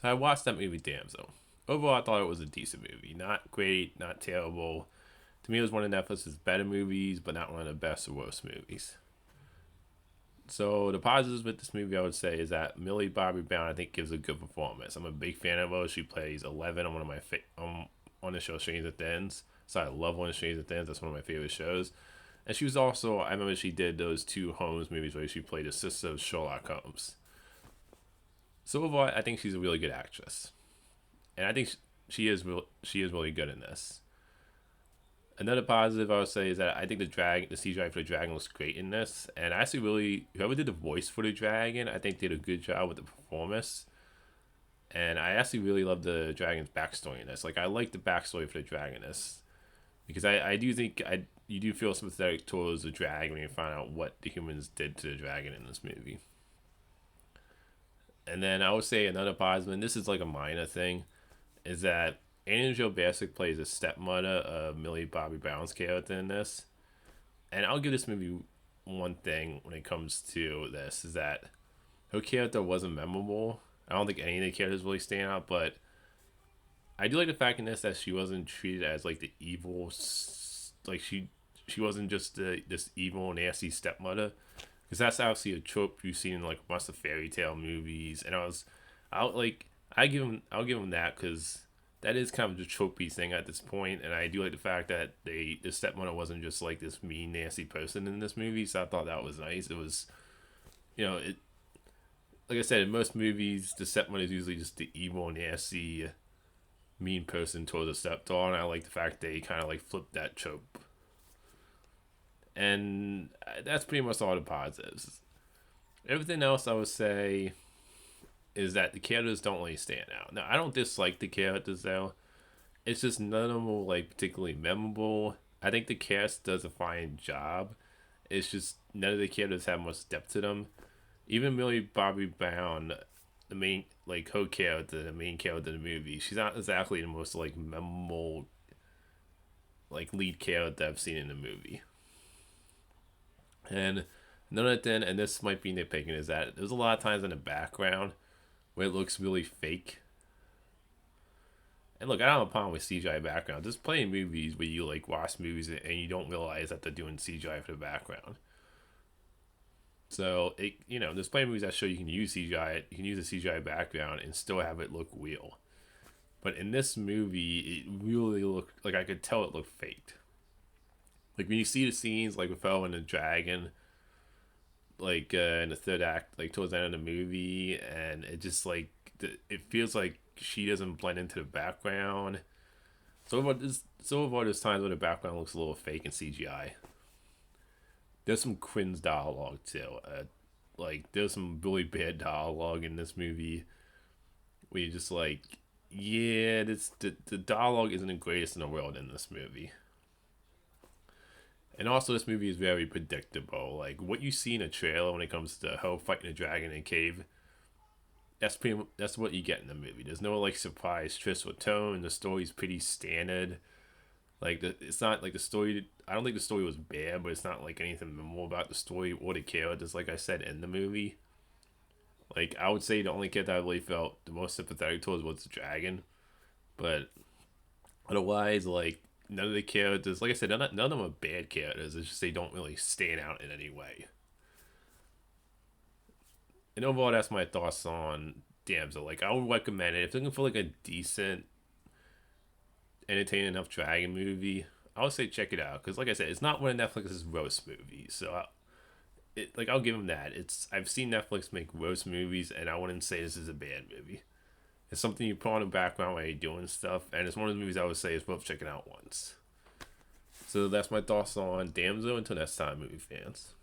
So I watched that movie Damsel. Overall, I thought it was a decent movie. Not great, not terrible. To me, it was one of Netflix's better movies, but not one of the best or worst movies. So the positives with this movie, I would say, is that Millie Bobby Brown, I think, gives a good performance. I'm a big fan of her. She plays 11 on one of my on the show Stranger Things. So I love one of Stranger Things. That's one of my favorite shows. And she was also, I remember she did those two Holmes movies where she played the sister of Sherlock Holmes. So overall, I think she's a really good actress, and I think she is really good in this. Another positive I would say is that I think the CGI for the dragon looks great in this, and I actually really whoever did the voice for the dragon, I think did a good job with the performance. And I actually really love the dragon's backstory in this. Like I like the backstory for the dragon in this because I do think I you do feel sympathetic towards the dragon when you find out what the humans did to the dragon in this movie. And then I would say another positive, and this is like a minor thing, is that Angel Bassett plays a stepmother of Millie Bobby Brown's character in this. And I'll give this movie one thing when it comes to this is that her character wasn't memorable. I don't think any of the characters really stand out, but I do like the fact in this that she wasn't treated as like the evil, like she wasn't just this evil nasty stepmother, because that's obviously a trope you've seen in like most of fairy tale movies. And I'll like I'll give them that because that is kind of the tropey thing at this point, and I do like the fact that the stepmother wasn't just like this mean nasty person in this movie. So I thought that was nice. It was, it like I said, in most movies the stepmother is usually just the evil nasty mean person towards a stepdaughter, and I like the fact they kind of like flipped that trope. And that's pretty much all the positives. Everything else I would say is that the characters don't really stand out. Now I don't dislike the characters though. It's just none of them are like particularly memorable. I think the cast does a fine job. It's just none of the characters have much depth to them. Even Millie Bobby Brown, the main like her character, the main character in the movie, she's not exactly the most like memorable like lead character I've seen in the movie. And another thing, and this might be nitpicking, is that there's a lot of times in the background where it looks really fake. And look, I don't have a problem with CGI background. There's plenty of movies where you like watch movies and you don't realize that they're doing CGI for the background. So there's plenty of movies that show you can use CGI, you can use a CGI background and still have it look real. But in this movie, it really looked like I could tell it looked faked. Like when you see the scenes like with Fell and the Dragon, like in the third act, like towards the end of the movie, and it just like it feels like she doesn't blend into the background. So about there's times where the background looks a little fake in CGI. There's some cringe dialogue too. Like there's some really bad dialogue in this movie where you're just like, yeah, the dialogue isn't the greatest in the world in this movie. And also, this movie is very predictable. Like what you see in a trailer when it comes to her fighting a dragon in a cave, that's what you get in the movie. There's no like surprise twist or tone. The story's pretty standard. Like it's not like the story. I don't think the story was bad, but it's not like anything more about the story or the characters. Like I said in the movie, like I would say the only character I really felt the most sympathetic towards was the dragon. But otherwise, like none of the characters, like I said, none of them are bad characters. It's just they don't really stand out in any way. And overall, that's my thoughts on Damsel. Like I would recommend it if you're looking for like a decent, entertaining enough dragon movie. I would say check it out because, like I said, it's not one of Netflix's roast movies. So, I'll give them that. I've seen Netflix make roast movies, and I wouldn't say this is a bad movie. It's something you put on the background while you're doing stuff, and it's one of the movies I would say is worth checking out once. So that's my thoughts on Damsel. Until next time, movie fans.